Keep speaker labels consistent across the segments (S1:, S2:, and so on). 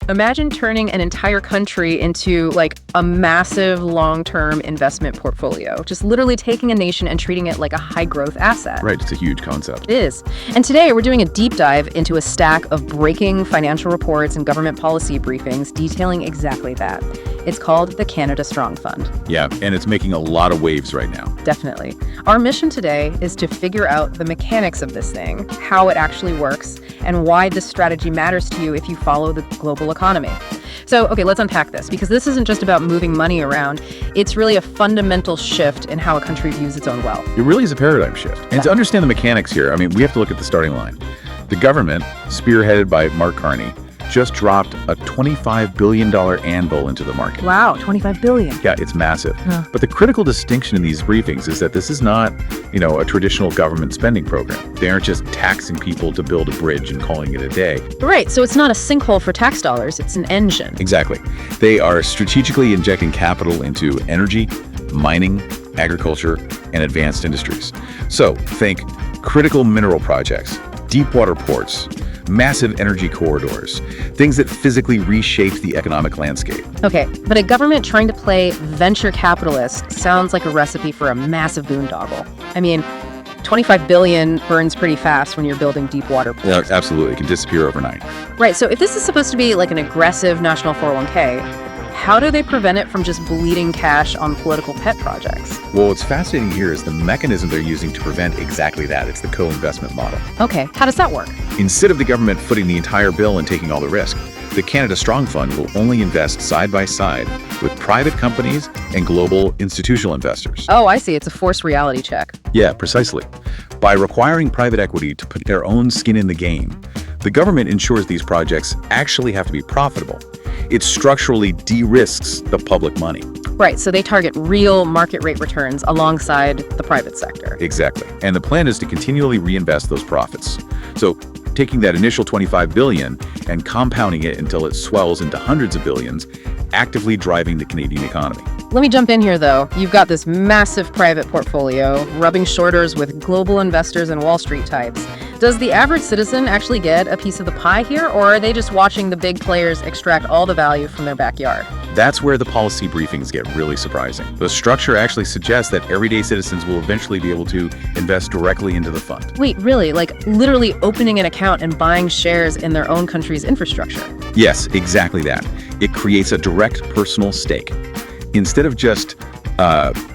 S1: Imagine turning an entire country into like a massive long-term investment portfolio, just literally taking a nation and treating it like a high-growth asset.
S2: Right, it's a huge concept.
S1: It is. And today we're doing a deep dive into a stack of breaking financial reports and government policy briefings detailing exactly that. It's called the Canada Strong Fund.
S2: Yeah, and it's making a lot of waves right now.
S1: Definitely. Our mission today is to figure out the mechanics of this thing, how it actually works, and why this strategy matters to you if you follow the global economy. So, okay, let's unpack this, because this isn't just about moving money around. It's really a fundamental shift in how a country views its own wealth.
S2: It really is a paradigm shift. And to understand the mechanics here, we have to look at the starting line. The government, spearheaded by Mark Carney, just dropped a $25 billion anvil into the market.
S1: Wow, $25 billion.
S2: Yeah, it's massive.
S1: Huh.
S2: But the critical distinction in these briefings is that this is not, a traditional government spending program. They aren't just taxing people to build a bridge and calling it a day.
S1: Right, so it's not a sinkhole for tax dollars, it's an engine.
S2: Exactly. They are strategically injecting capital into energy, mining, agriculture, and advanced industries. So think critical mineral projects, deep water ports, massive energy corridors, things that physically reshape the economic landscape.
S1: Okay, but a government trying to play venture capitalist sounds like a recipe for a massive boondoggle. 25 billion burns pretty fast when you're building deep water ports.
S2: Yeah, absolutely. It can disappear overnight.
S1: Right, so if this is supposed to be like an aggressive national 401k, how do they prevent it from just bleeding cash on political pet projects?
S2: Well, what's fascinating here is the mechanism they're using to prevent exactly that. It's the co-investment model.
S1: Okay, how does that work?
S2: Instead of the government footing the entire bill and taking all the risk, the Canada Strong Fund will only invest side by side with private companies and global institutional investors.
S1: Oh, I see. It's a forced reality check.
S2: Yeah, precisely. By requiring private equity to put their own skin in the game, the government ensures these projects actually have to be profitable. It structurally de-risks the public money.
S1: Right, so they target real market rate returns alongside the private sector.
S2: Exactly. And the plan is to continually reinvest those profits. So taking that initial $25 billion and compounding it until it swells into hundreds of billions, actively driving the Canadian economy.
S1: Let me jump in here, though. You've got this massive private portfolio, rubbing shoulders with global investors and Wall Street types. Does the average citizen actually get a piece of the pie here, or are they just watching the big players extract all the value from their backyard?
S2: That's where the policy briefings get really surprising. The structure actually suggests that everyday citizens will eventually be able to invest directly into the fund.
S1: Wait, really? Like literally opening an account and buying shares in their own country's infrastructure?
S2: Yes, exactly that. It creates a direct personal stake. Instead of just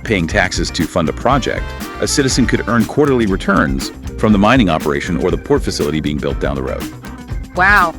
S2: paying taxes to fund a project, a citizen could earn quarterly returns from the mining operation or the port facility being built down the road.
S1: Wow.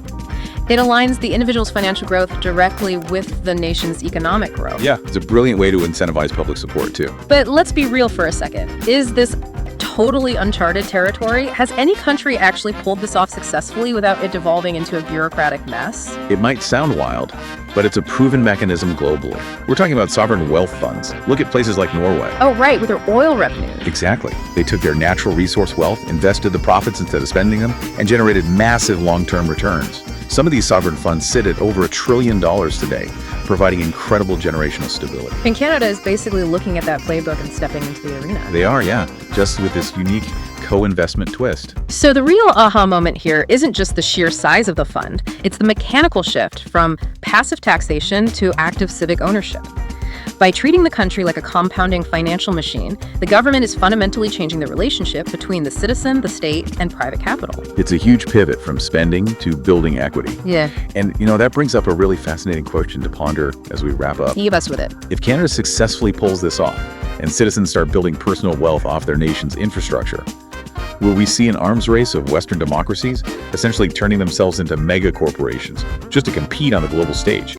S1: It aligns the individual's financial growth directly with the nation's economic growth.
S2: Yeah, it's a brilliant way to incentivize public support, too.
S1: But let's be real for a second. Is this totally uncharted territory? Has any country actually pulled this off successfully without it devolving into a bureaucratic mess?
S2: It might sound wild, but it's a proven mechanism globally. We're talking about sovereign wealth funds. Look at places like Norway.
S1: Oh, right, with their oil revenues.
S2: Exactly. They took their natural resource wealth, invested the profits instead of spending them, and generated massive long-term returns. Some of these sovereign funds sit at over $1 trillion today, providing incredible generational stability.
S1: And Canada is basically looking at that playbook and stepping into the arena.
S2: They are, yeah, just with this unique co-investment twist.
S1: So the real aha moment here isn't just the sheer size of the fund, it's the mechanical shift from passive taxation to active civic ownership. By treating the country like a compounding financial machine, the government is fundamentally changing the relationship between the citizen, the state, and private capital.
S2: It's a huge pivot from spending to building equity.
S1: Yeah.
S2: And, that brings up a really fascinating question to ponder as we wrap up.
S1: Leave us with it.
S2: If Canada successfully pulls this off, and citizens start building personal wealth off their nation's infrastructure, will we see an arms race of Western democracies essentially turning themselves into mega corporations just to compete on the global stage?